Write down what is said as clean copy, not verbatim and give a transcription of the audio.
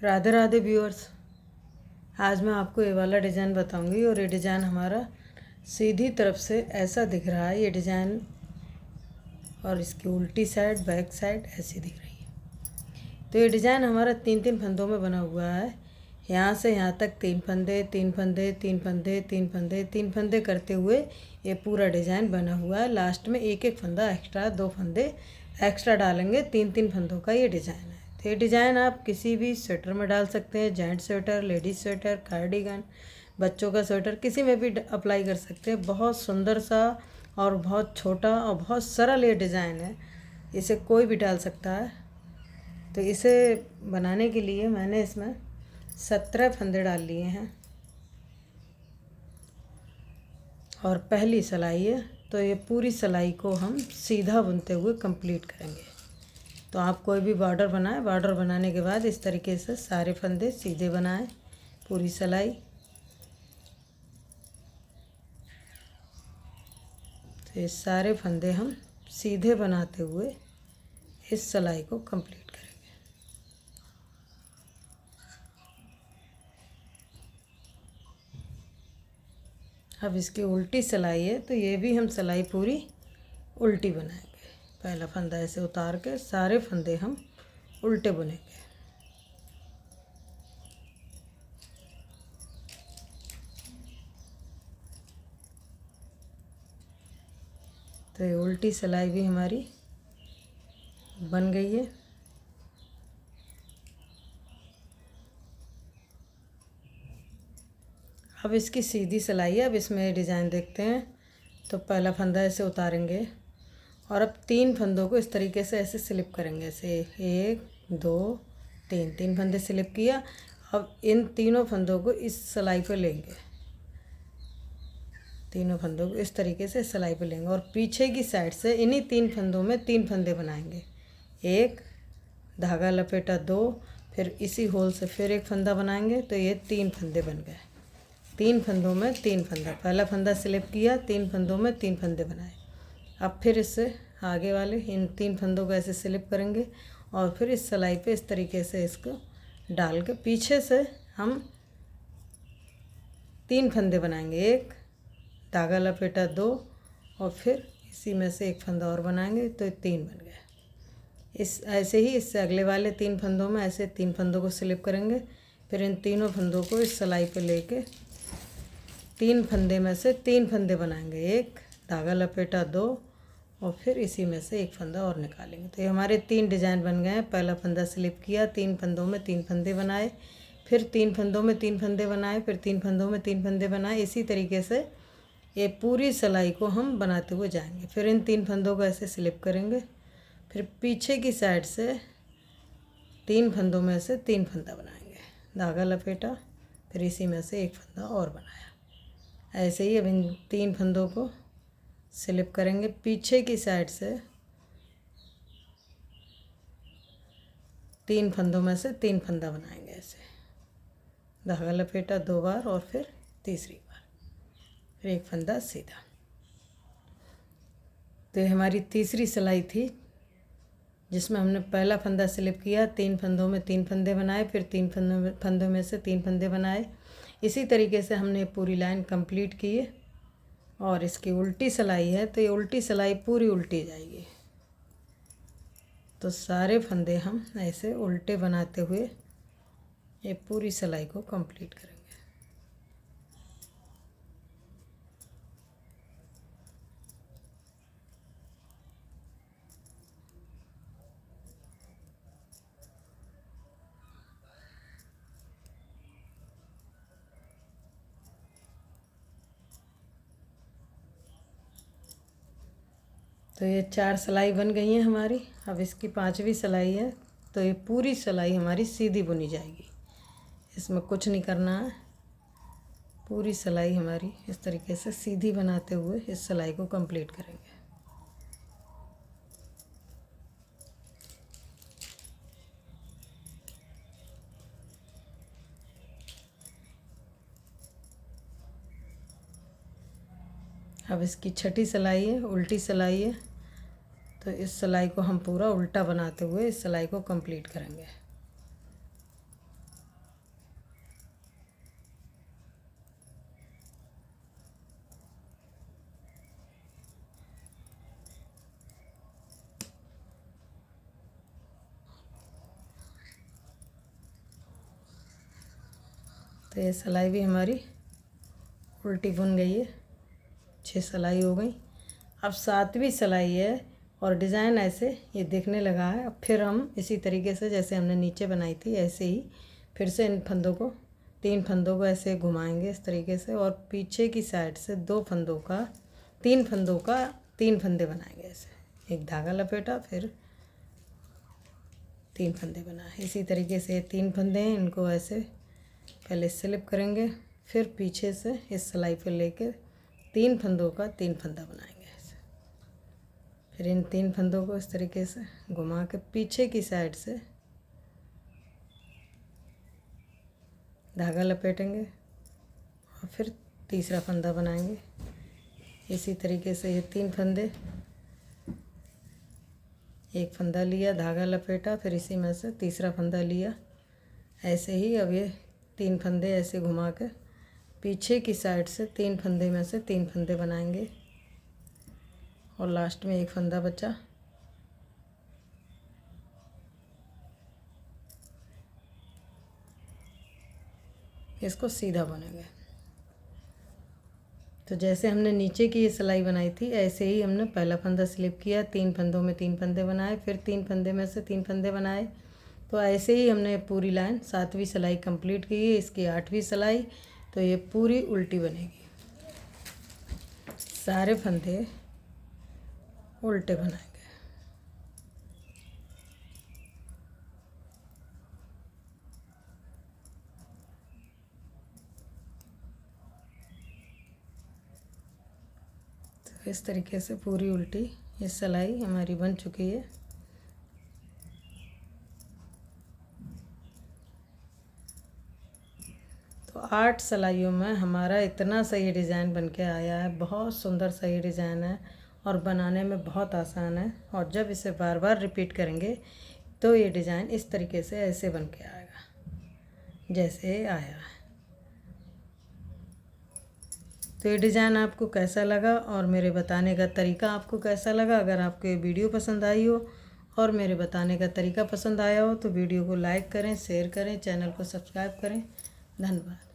Radhe Radhe viewers. आज मैं आपको ये वाला डिज़ाइन बताऊंगी और ये डिज़ाइन हमारा सीधी तरफ से ऐसा दिख रहा है ये डिज़ाइन, और इसकी उल्टी साइड बैक साइड ऐसी दिख रही है। तो ये डिज़ाइन हमारा 3-3 फंदों में बना हुआ है। यहाँ से यहाँ तक 3 फंदे 3 फंदे 3 फंदे 3 फंदे 3 फंदे करते हुए ये पूरा डिज़ाइन बना हुआ है। लास्ट में एक एक फंदा एक्स्ट्रा, 2 फंदे एक्स्ट्रा डालेंगे। 3-3 फंदों का ये डिज़ाइन है। तो ये डिज़ाइन आप किसी भी स्वेटर में डाल सकते हैं, gent sweater, ladies sweater, cardigan, बच्चों का स्वेटर, किसी में भी अप्लाई कर सकते हैं। बहुत सुंदर सा और बहुत छोटा और बहुत सरल ये डिज़ाइन है, इसे कोई भी डाल सकता है। तो इसे बनाने के लिए मैंने इसमें 17 फंदे डाल लिए हैं और पहली सिलाई है। तो ये पूरी सिलाई को हम सीधा बुनते हुए कंप्लीट करेंगे। तो आप कोई भी बॉर्डर बनाएं, बॉर्डर बनाने के बाद इस तरीके से सारे फंदे सीधे बनाएं, पूरी सिलाई। तो ये सारे फंदे हम सीधे बनाते हुए इस सिलाई को कंप्लीट करेंगे। अब इसकी उल्टी सिलाई है, तो ये भी हम सिलाई पूरी उल्टी बनाएंगे। पहला फंदा ऐसे उतार के सारे फंदे हम उल्टे बुनेंगे। तो ये उल्टी सिलाई भी हमारी बन गई है। अब इसकी सीधी सिलाई है। अब इसमें डिज़ाइन देखते हैं। तो पहला फंदा ऐसे उतारेंगे और अब 3 फंदों को इस तरीके से ऐसे स्लिप करेंगे। ऐसे 1 2 3 फंदे स्लिप किया। अब इन तीनों फंदों को इस सिलाई पर लेंगे, तीनों फंदों को इस तरीके से सिलाई पर लेंगे और पीछे की साइड से इन्हीं 3 फंदों में 3 फंदे बनाएंगे। 1 धागा लपेटा, 2, फिर इसी होल से फिर एक फंदा बनाएंगे। तो ये 3 फंदे बन गए। 3 फंदों में 3 फंदा, पहला फंदा स्लिप किया, 3 फंदों में 3 फंदे बनाए। अब फिर इससे आगे वाले इन 3 फंदों को ऐसे स्लिप करेंगे और फिर इस सिलाई पे इस तरीके से इसको डाल के पीछे से हम 3 फंदे बनाएंगे। 1 धागा लपेटा, 2, और फिर इसी में से एक फंदा और बनाएंगे। तो 3 बन गए। इस ऐसे ही इससे अगले वाले 3 फंदों में ऐसे 3 फंदों को स्लिप करेंगे। फिर इन तीनों फंदों को इस सिलाई पे लेके 3 फंदे में से 3 फंदे बनाएंगे। 1 धागा लपेटा, 2, और फिर इसी में से एक फंदा और निकालेंगे। तो ये हमारे 3 डिज़ाइन बन गए हैं। पहला फंदा स्लिप किया, 3 फंदों में 3 फंदे बनाए, फिर 3 फंदों में 3 फंदे बनाए, फिर 3 फंदों में 3 फंदे बनाए। इसी तरीके से ये पूरी सिलाई को हम बनाते हुए जाएंगे। फिर इन 3 फंदों को ऐसे स्लिप करेंगे, फिर पीछे की साइड से 3 फंदों में से 3 फंदा बनाएंगे, धागा लपेटा, फिर इसी में से एक फंदा और बनाया। ऐसे ही अब इन 3 फंदों को स्लिप करेंगे, पीछे की साइड से 3 फंदों में से 3 फंदा बनाएंगे। ऐसे धागा लपेटा 2 बार और फिर तीसरी बार, फिर एक फंदा सीधा। तो ये हमारी तीसरी सिलाई थी जिसमें हमने पहला फंदा स्लिप किया, 3 फंदों में 3 फंदे बनाए, फिर 3 फंदों में से 3 फंदे बनाए। इसी तरीके से हमने पूरी लाइन कंप्लीट की है। और इसकी उल्टी सिलाई है, तो ये उल्टी सिलाई पूरी उल्टी जाएगी। तो सारे फंदे हम ऐसे उल्टे बनाते हुए ये पूरी सिलाई को कंप्लीट करेंगे। तो ये 4 सिलाई बन गई हैं हमारी। अब इसकी 5वीं सिलाई है। तो ये पूरी सिलाई हमारी सीधी बुनी जाएगी, इसमें कुछ नहीं करना है। पूरी सिलाई हमारी इस तरीके से सीधी बनाते हुए इस सिलाई को कंप्लीट करेंगे। अब इसकी 6ठी सिलाई है, उल्टी सिलाई है। तो इस सिलाई को हम पूरा उल्टा बनाते हुए इस सिलाई को कंप्लीट करेंगे। तो ये सिलाई भी हमारी उल्टी बुन गई है, 6 सिलाई हो गई। अब 7वीं सिलाई है और डिज़ाइन ऐसे ये दिखने लगा है। अब फिर हम इसी तरीके से जैसे हमने नीचे बनाई थी ऐसे ही फिर से इन फंदों को 3 फंदों को ऐसे घुमाएंगे इस तरीके से, और पीछे की साइड से 3 फंदों का 3 फंदे बनाएंगे। ऐसे एक धागा लपेटा, फिर 3 फंदे बनाए। इसी तरीके से 3 फंदे हैं, इनको ऐसे पहले स्लिप करेंगे, फिर पीछे से इस सिलाई पे लेके 3 फंदों का 3 फंदा बनाएंगे ऐसे। फिर इन 3 फंदों को इस तरीके से घुमा के पीछे की साइड से धागा लपेटेंगे और फिर तीसरा फंदा बनाएंगे। इसी तरीके से ये 3 फंदे, एक फंदा लिया, धागा लपेटा, फिर इसी में से तीसरा फंदा लिया। ऐसे ही अब ये 3 फंदे ऐसे घुमा कर पीछे की साइड से 3 फंदे में से 3 फंदे बनाएंगे और लास्ट में एक फंदा बचा। इसको सीधा बुनेंगे। तो जैसे हमने नीचे की ये सिलाई बनाई थी ऐसे ही हमने पहला फंदा स्लिप किया, 3 फंदों में 3 फंदे बनाए, फिर 3 फंदे में से 3 फंदे बनाए। तो ऐसे ही हमने पूरी लाइन 7वीं सिलाई कंप्लीट की है। इसकी 8वीं सिलाई, तो ये पूरी उल्टी बनेगी, सारे फंदे उल्टे बनाएंगे। तो इस तरीके से पूरी उल्टी ये सिलाई हमारी बन चुकी है। तो 8 सिलाइयों में हमारा इतना सही डिज़ाइन बन के आया है। बहुत सुंदर सही डिज़ाइन है और बनाने में बहुत आसान है। और जब इसे बार बार रिपीट करेंगे तो ये डिज़ाइन इस तरीके से ऐसे बन के आएगा जैसे आया है। तो ये डिज़ाइन आपको कैसा लगा और मेरे बताने का तरीका आपको कैसा लगा? अगर आपको ये वीडियो पसंद आई हो और मेरे बताने का तरीका पसंद आया हो तो वीडियो को लाइक करें, शेयर करें, चैनल को सब्सक्राइब करें। धन्यवाद।